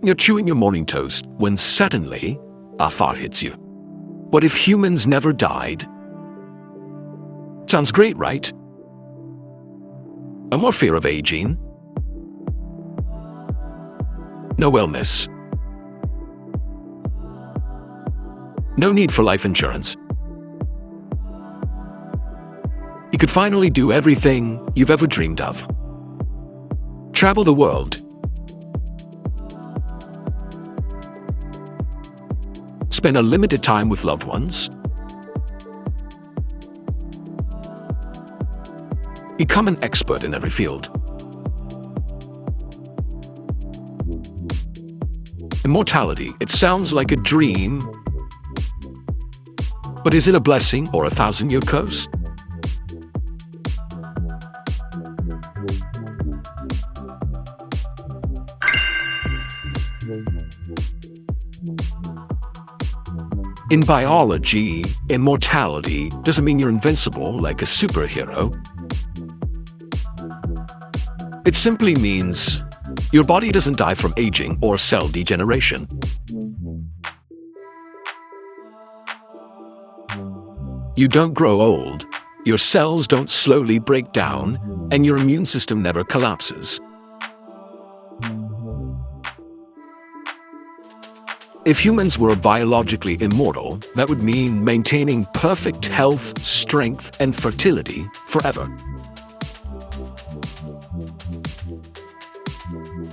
You're chewing your morning toast when suddenly a thought hits you. What if humans never died? Sounds great, right? No more fear of aging. No illness. No need for life insurance. You could finally do everything you've ever dreamed of. Travel the world. Spend unlimited time with loved ones. Become an expert in every field. Immortality. It sounds like a dream, but is it a blessing or a 1,000-year curse? In biology, immortality doesn't mean you're invincible like a superhero. It simply means your body doesn't die from aging or cell degeneration. You don't grow old, your cells don't slowly break down, and your immune system never collapses. If humans were biologically immortal, that would mean maintaining perfect health, strength, and fertility forever.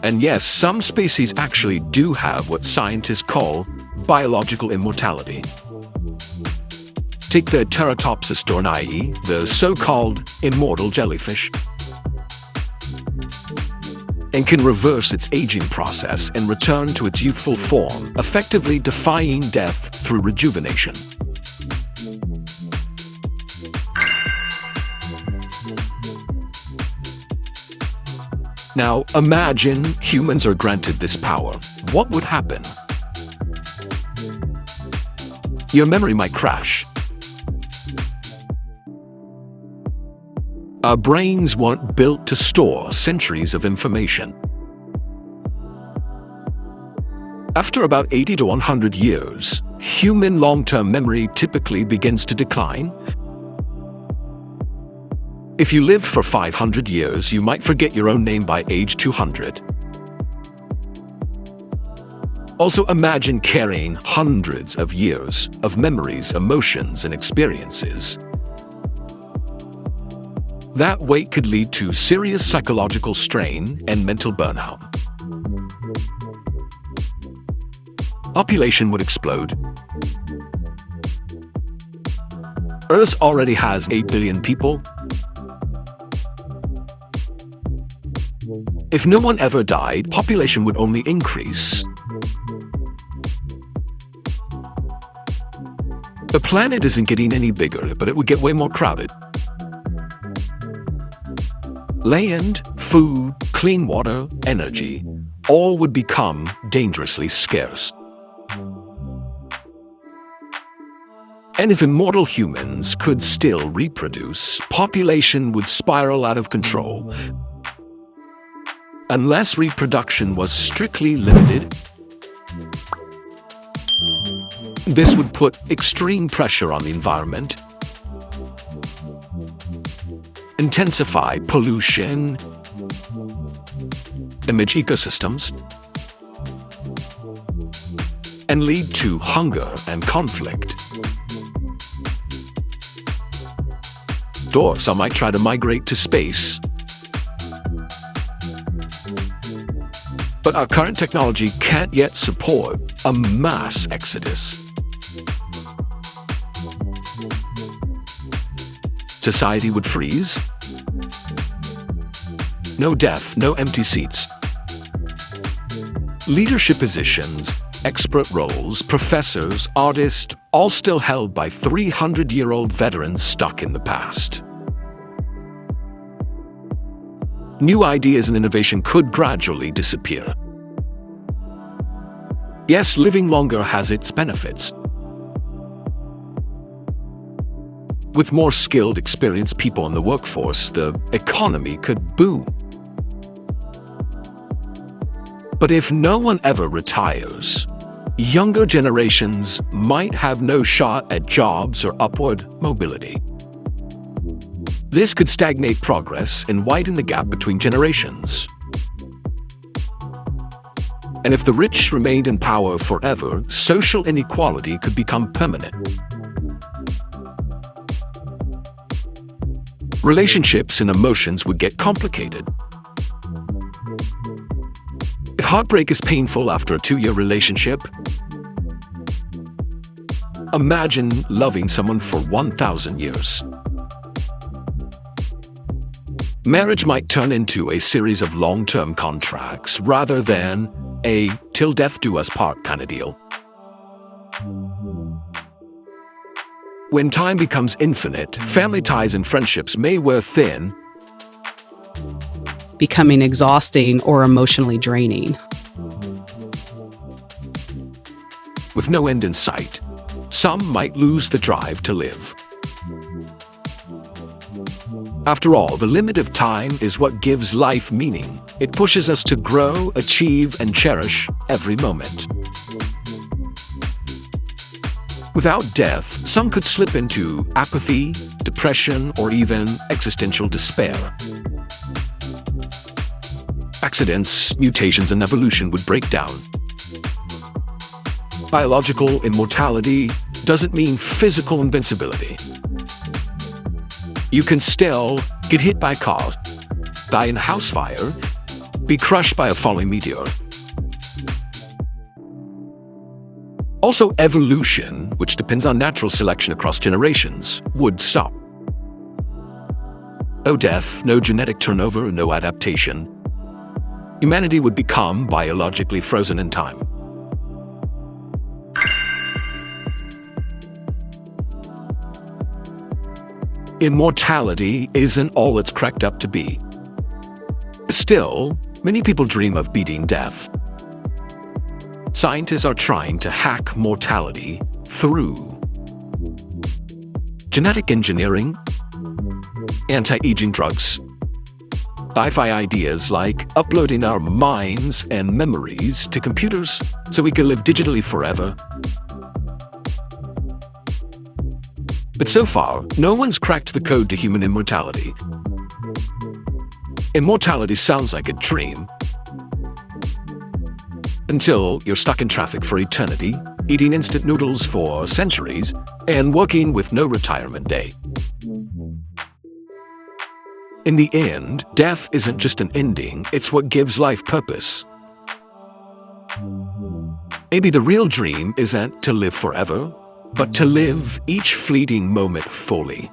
And yes, some species actually do have what scientists call biological immortality. Take the Teratopsis dohrnii, the so-called immortal jellyfish, and can reverse its aging process and return to its youthful form, effectively defying death through rejuvenation. Now, imagine humans are granted this power. What would happen? Your memory might crash. Our brains weren't built to store centuries of information. After about 80 to 100 years, human long-term memory typically begins to decline. If you lived for 500 years, you might forget your own name by age 200. Also, imagine carrying hundreds of years of memories, emotions, and experiences. That weight could lead to serious psychological strain and mental burnout. Population would explode. Earth already has 8 billion people. If no one ever died, population would only increase. The planet isn't getting any bigger, but it would get way more crowded. Land, food, clean water, energy, all would become dangerously scarce. And if immortal humans could still reproduce, population would spiral out of control. Unless reproduction was strictly limited, this would put extreme pressure on the environment, intensify pollution, damage ecosystems, and lead to hunger and conflict. Or some might try to migrate to space. But our current technology can't yet support a mass exodus. Society would freeze. No death, no empty seats. Leadership positions, expert roles, professors, artists, all still held by 300-year-old veterans stuck in the past. New ideas and innovation could gradually disappear. Yes, living longer has its benefits. With more skilled, experienced people in the workforce, the economy could boom. But if no one ever retires, younger generations might have no shot at jobs or upward mobility. This could stagnate progress and widen the gap between generations. And if the rich remained in power forever, social inequality could become permanent. Relationships and emotions would get complicated. If heartbreak is painful after a 2-year relationship, imagine loving someone for 1,000 years. Marriage might turn into a series of long-term contracts rather than a till death do us part kind of deal. When time becomes infinite, family ties and friendships may wear thin, becoming exhausting or emotionally draining. with no end in sight. Some might lose the drive to live. After all, the limit of time is what gives life meaning. It pushes us to grow, achieve, and cherish every moment. Without death, some could slip into apathy, depression, or even existential despair. Accidents, mutations, and evolution would break down. Biological immortality doesn't mean physical invincibility. You can still get hit by a car, die in a house fire, be crushed by a falling meteor. Also, evolution, which depends on natural selection across generations, would stop. No death, no genetic turnover, no adaptation. Humanity would become biologically frozen in time. Immortality isn't all it's cracked up to be. Still, many people dream of beating death. Scientists are trying to hack mortality through genetic engineering, anti-aging drugs, sci-fi ideas like uploading our minds and memories to computers so we can live digitally forever. But so far, no one's cracked the code to human immortality. Immortality sounds like a dream, until you're stuck in traffic for eternity, eating instant noodles for centuries, and working with no retirement day. In the end, death isn't just an ending, it's what gives life purpose. Maybe the real dream isn't to live forever, but to live each fleeting moment fully.